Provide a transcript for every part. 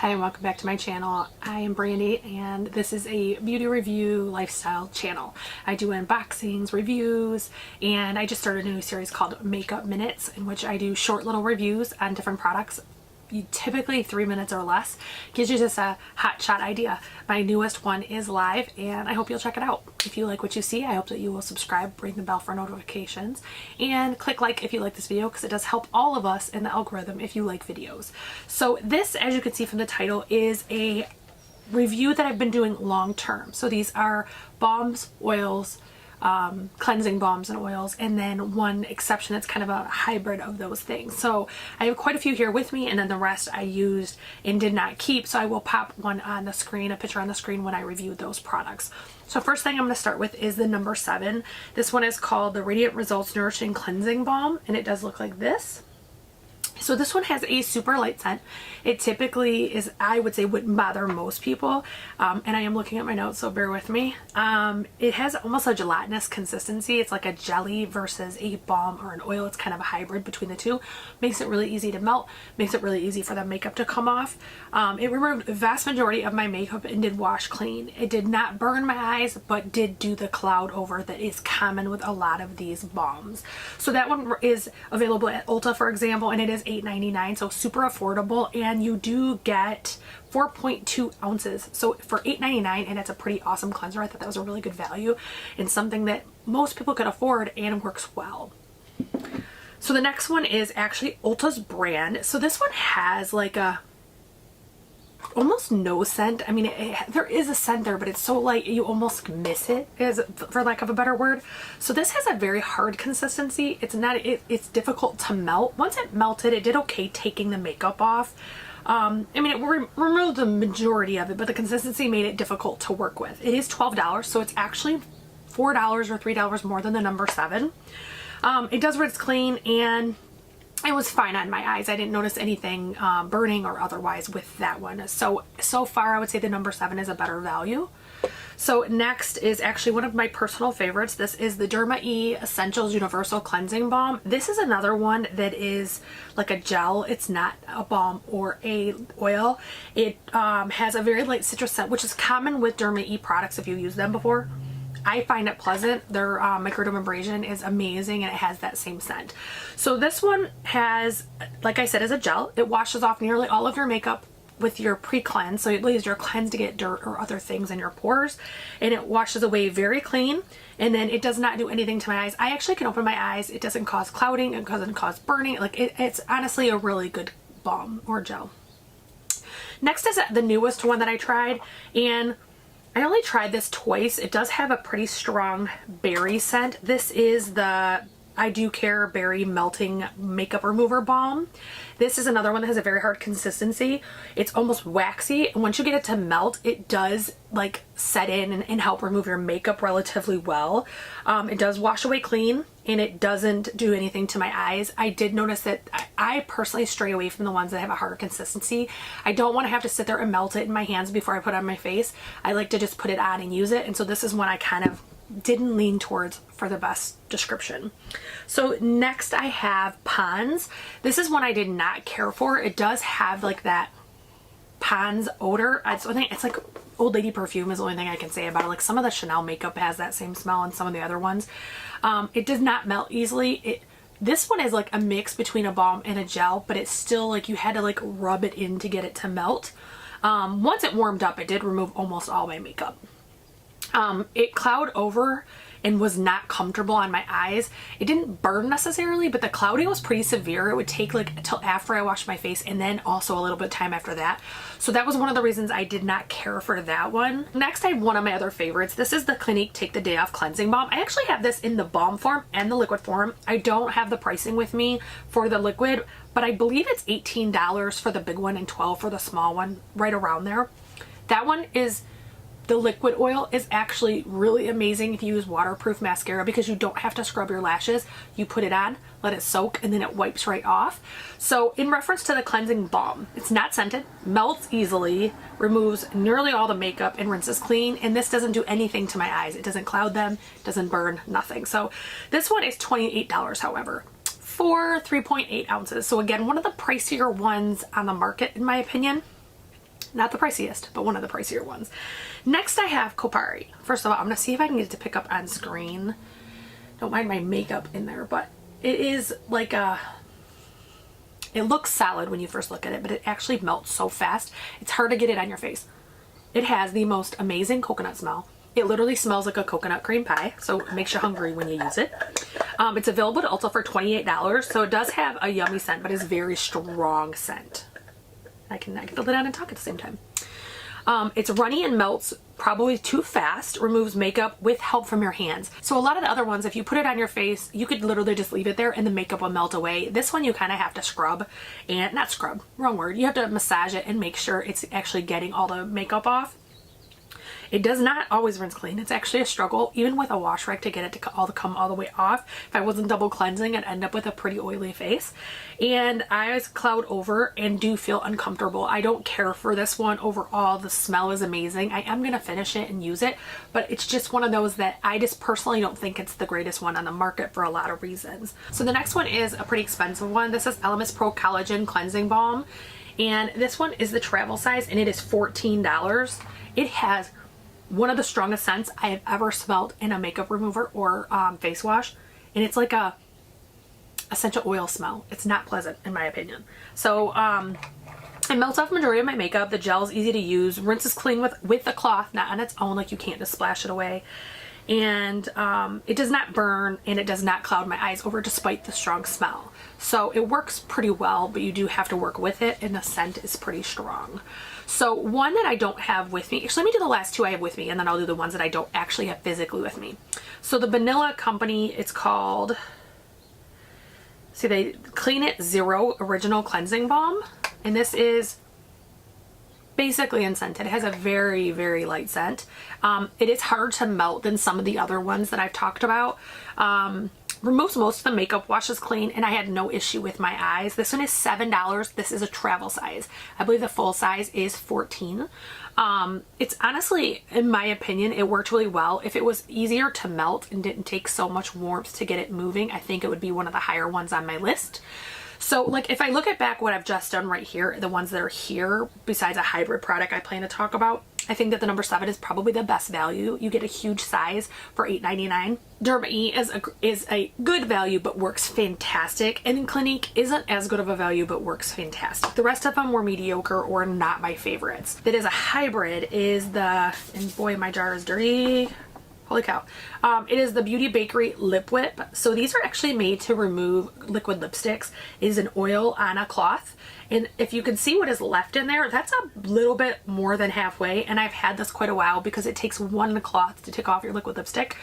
Hi and welcome back to my channel. I am Brandy and this is a beauty review lifestyle channel. I do unboxings, reviews, and I just started a new series called Makeup Minutes in which I do short little reviews on different products. Typically 3 minutes or less. Gives you just a hot shot idea. My newest one is live and I hope you'll check it out. If you like what you see, I hope that you will subscribe, ring the bell for notifications, and click like if you like this video because it does help all of us in the algorithm if you like videos. So this, as you can see from the title, is a review that I've been doing long term. So these are balms, oils, cleansing balms and oils, and then one exception that's kind of a hybrid of those things. So I have quite a few here with me, and then the rest I used and did not keep, so I will pop one on the screen, a picture on the screen when I reviewed those products. So first thing I'm going to start with is the number 7. This one is called the Radiant Results Nourishing Cleansing Balm, and it does look like this. So this one has a super light scent. It typically is, I would say, wouldn't bother most people. And I am looking at my notes, so bear with me. It has almost a gelatinous consistency. It's like a jelly versus a balm or an oil. It's kind of a hybrid between the two. Makes it really easy to melt. Makes it really easy for the makeup to come off. It removed the vast majority of my makeup and did wash clean. It did not burn my eyes, but did do the cloud over that is common with a lot of these balms. So that one is available at Ulta, for example, and it is $8.99, so super affordable, and you do get 4.2 ounces. So for $8.99, and it's a pretty awesome cleanser. I thought that was a really good value and something that most people could afford and works well. So the next one is actually Ulta's brand. So this one has like a almost no scent. I mean, there is a scent there, but it's so light you almost miss it, for lack of a better word. So this has a very hard consistency. It's not, it's difficult to melt. Once it melted, it did okay taking the makeup off. I mean, it removed the majority of it, but the consistency made it difficult to work with. It is $12, so it's actually $4 or $3 more than the number 7. It does rinse clean, and it was fine on my eyes. I didn't notice anything burning or otherwise with that one. So far I would say the number 7 is a better value. So next is actually one of my personal favorites. This is the Derma E Essentials Universal Cleansing Balm. This is another one that is like a gel. It's not a balm or a oil. It has a very light citrus scent, which is common with Derma E products if you've used them before. I find it pleasant. Their microdermabrasion is amazing, and it has that same scent. So this one has, like I said, is a gel. It washes off nearly all of your makeup with your pre-cleanse, so it leaves your cleanse to get dirt or other things in your pores, and it washes away very clean, and then it does not do anything to my eyes. I actually can open my eyes. It doesn't cause clouding. It doesn't cause burning. Like it's honestly a really good balm or gel. Next is the newest one that I tried, and I only tried this twice. It does have a pretty strong berry scent. This is the I Do Care Berry Melting Makeup Remover Balm. This is another one that has a very hard consistency. It's almost waxy, and once you get it to melt, it does like set in and help remove your makeup relatively well. It does wash away clean, and it doesn't do anything to my eyes. I did notice that I personally stray away from the ones that have a harder consistency. I don't want to have to sit there and melt it in my hands before I put it on my face. I like to just put it on and use it, and so this is one I kind of didn't lean towards for the best description. So next I have Pond's. This is one I did not care for. It does have like that Pond's odor. I think it's like old lady perfume is the only thing I can say about it. Like some of the Chanel makeup has that same smell, and some of the other ones. It does not melt easily. This one is like a mix between a balm and a gel, but it's still like you had to like rub it in to get it to melt. Once it warmed up, it did remove almost all my makeup. It clouded over and was not comfortable on my eyes. It didn't burn necessarily, but the clouding was pretty severe. It would take like until after I washed my face, and then also a little bit of time after that. So that was one of the reasons I did not care for that one. Next, I have one of my other favorites. This is the Clinique Take the Day Off Cleansing Balm. I actually have this in the balm form and the liquid form. I don't have the pricing with me for the liquid, but I believe it's $18 for the big one and $12 for the small one, right around there. That one is the liquid oil is actually really amazing if you use waterproof mascara because you don't have to scrub your lashes. You put it on, let it soak, and then it wipes right off. So in reference to the cleansing balm, it's not scented, melts easily, removes nearly all the makeup, and rinses clean. And this doesn't do anything to my eyes. It doesn't cloud them, doesn't burn, nothing. So this one is $28, however, for 3.8 ounces. So again, one of the pricier ones on the market in my opinion. Not the priciest, but one of the pricier ones. Next I have Kopari. First of all, I'm going to see if I can get it to pick up on screen. Don't mind my makeup in there, but it is like it looks solid when you first look at it, but it actually melts so fast. It's hard to get it on your face. It has the most amazing coconut smell. It literally smells like a coconut cream pie, so it makes you hungry when you use it. It's available at Ulta for $28, so it does have a yummy scent, but it's very strong scent. I can get the lid on and talk at the same time. It's runny and melts probably too fast, removes makeup with help from your hands. So a lot of the other ones, if you put it on your face, you could literally just leave it there and the makeup will melt away. This one you kind of have to scrub, and not scrub, wrong word. You have to massage it and make sure it's actually getting all the makeup off. It does not always rinse clean. It's actually a struggle, even with a wash rag, to get it to come all the way off. If I wasn't double cleansing, I'd end up with a pretty oily face. And I always cloud over and do feel uncomfortable. I don't care for this one overall. The smell is amazing. I am going to finish it and use it, but it's just one of those that I just personally don't think it's the greatest one on the market for a lot of reasons. So the next one is a pretty expensive one. This is Elemis Pro Collagen Cleansing Balm. And this one is the travel size, and it is $14. It has one of the strongest scents I have ever smelled in a makeup remover or face wash, and it's like a essential oil smell. It's not pleasant in my opinion. So it melts off majority of my makeup. The gel is easy to use, rinses clean with the cloth, not on its own, like you can't just splash it away. And it does not burn, and it does not cloud my eyes over despite the strong smell. So it works pretty well, but you do have to work with it, and the scent is pretty strong. So one that I don't have with me, actually let me do the last two I have with me, and then I'll do the ones that I don't actually have physically with me. So the Vanilla Company, it's called, see, they Clean It Zero Original Cleansing Balm, and this is basically unscented. It has a very, very light scent. It is harder to melt than some of the other ones that I've talked about. Removes most of the makeup, washes clean, and I had no issue with my eyes. This one is $7. This is a travel size. I believe the full size is $14. It's honestly, in my opinion, it worked really well. If it was easier to melt and didn't take so much warmth to get it moving, I think it would be one of the higher ones on my list. So like if I look at back what I've just done right here, the ones that are here, besides a hybrid product I plan to talk about, I think that the number 7 is probably the best value. You get a huge size for $8.99. Derma E is a good value but works fantastic, and Clinique isn't as good of a value but works fantastic. The rest of them were mediocre or not my favorites. That is a hybrid is the, and boy my jar is dirty. Holy cow. It is the Beauty Bakery Lip Whip. So these are actually made to remove liquid lipsticks. It is an oil on a cloth. And if you can see what is left in there, that's a little bit more than halfway. And I've had this quite a while because it takes one cloth to take off your liquid lipstick.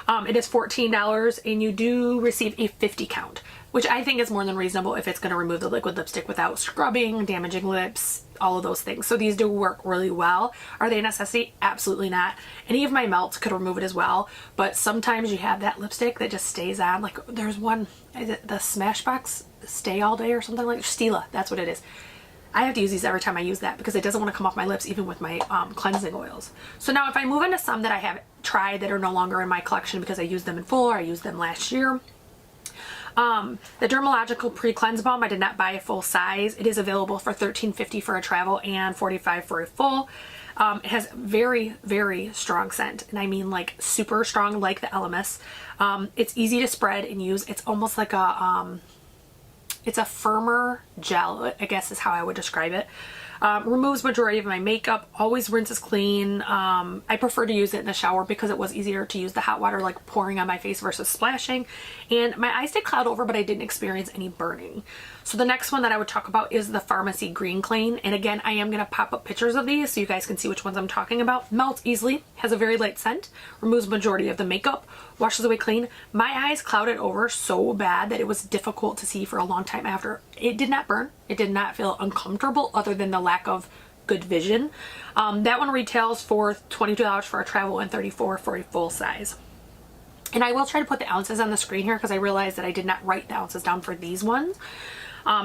It is $14, and you do receive a 50 count, which I think is more than reasonable if it's going to remove the liquid lipstick without scrubbing, damaging lips, all of those things. So these do work really well. Are they a necessity? Absolutely not. Any of my melts could remove it as well, but sometimes you have that lipstick that just stays on. Like there's one, is it the Smashbox Stay All Day or something like Stila? That's what it is. I have to use these every time I use that because it doesn't want to come off my lips even with my cleansing oils. So now if I move into some that I have tried that are no longer in my collection because I used them in full or I used them last year. The Dermalogical Pre-Cleanse Balm, I did not buy a full size. It is available for $13.50 for a travel and $45 for a full. It has very, very strong scent, and I mean like super strong, like the Elemis. It's easy to spread and use. It's almost like a it's a firmer gel, I guess is how I would describe it. Removes majority of my makeup, always rinses clean. I prefer to use it in the shower because it was easier to use the hot water like pouring on my face versus splashing. And my eyes did cloud over, but I didn't experience any burning. So the next one that I would talk about is the Pharmacy Green Clean. And again, I am going to pop up pictures of these so you guys can see which ones I'm talking about. Melts easily, has a very light scent, removes majority of the makeup, washes away clean. My eyes clouded over so bad that it was difficult to see for a long time after. It did not burn. It did not feel uncomfortable other than the lack of good vision. That one retails for $22 for a travel and $34 for a full size. And I will try to put the ounces on the screen here because I realized that I did not write the ounces down for these ones.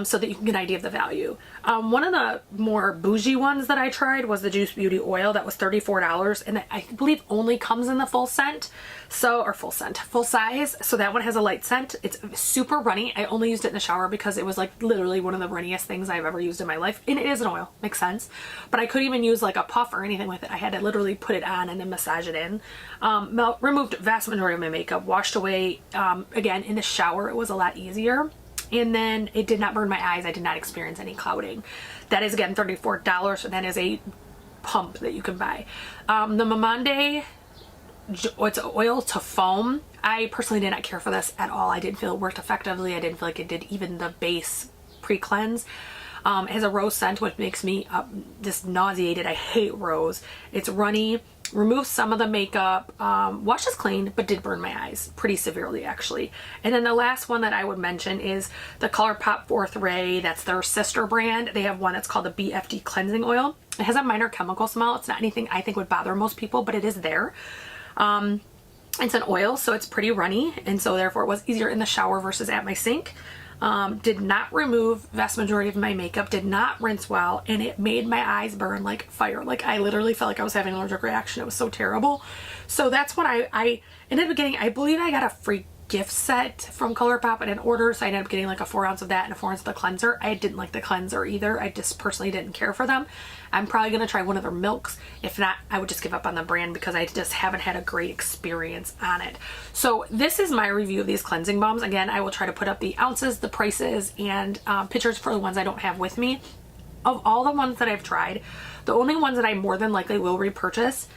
so that you can get an idea of the value. One of the more bougie ones that I tried was the Juice Beauty oil. That was $34, and I believe only comes in the full scent, full size. So that one has a light scent. It's super runny. I only used it in the shower because it was like literally one of the runniest things I've ever used in my life, and it is an oil, makes sense. But I couldn't even use like a puff or anything with it. I had to literally put it on and then massage it in. Removed vast majority of my makeup, washed away. Again, in the shower it was a lot easier, and then it did not burn my eyes. I did not experience any clouding. That is again $34, so that is a pump that you can buy. The Mamande, it's oil to foam. I personally did not care for this at all. I didn't feel it worked effectively. I didn't feel like it did even the base pre-cleanse. It has a rose scent, which makes me just nauseated. I hate rose. It's runny, removes some of the makeup, washes clean, but did burn my eyes pretty severely actually. And then the last one that I would mention is the ColourPop Fourth Ray. That's their sister brand. They have one that's called the BFD Cleansing Oil. It has a minor chemical smell. It's not anything I think would bother most people, but it is there. It's an oil, so it's pretty runny, and so therefore it was easier in the shower versus at my sink. Did not remove vast majority of my makeup, did not rinse well, and it made my eyes burn like fire. Like I literally felt like I was having an allergic reaction. It was so terrible. So that's what I ended up getting. I believe I got a free gift set from ColourPop in an order, so I ended up getting like a 4 ounce of that and a 4 ounce of the cleanser. I didn't like the cleanser either. I just personally didn't care for them. I'm probably gonna try one of their milks. If not, I would just give up on the brand because I just haven't had a great experience on it. So this is my review of these cleansing balms. Again, I will try to put up the ounces, the prices, and pictures for the ones I don't have with me. Of all the ones that I've tried, the only ones that I more than likely will repurchase,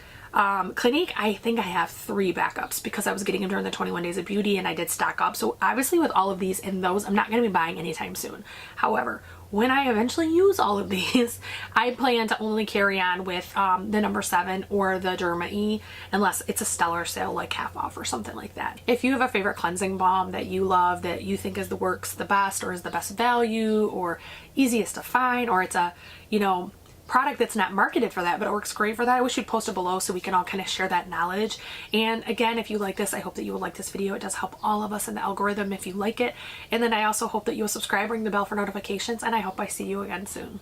Clinique, I think I have 3 backups because I was getting them during the 21 Days of Beauty and I did stock up. So obviously with all of these and those, I'm not going to be buying anytime soon. However, when I eventually use all of these, I plan to only carry on with the number 7 or the Derma E, unless it's a stellar sale like half off or something like that. If you have a favorite cleansing balm that you love, that you think is the best or is the best value or easiest to find, or it's a, you know, product that's not marketed for that but it works great for that, I wish you'd post it below so we can all kind of share that knowledge. And again, if you like this, I hope that you will like this video. It does help all of us in the algorithm if you like it. And then I also hope that you will subscribe, ring the bell for notifications, and I hope I see you again soon.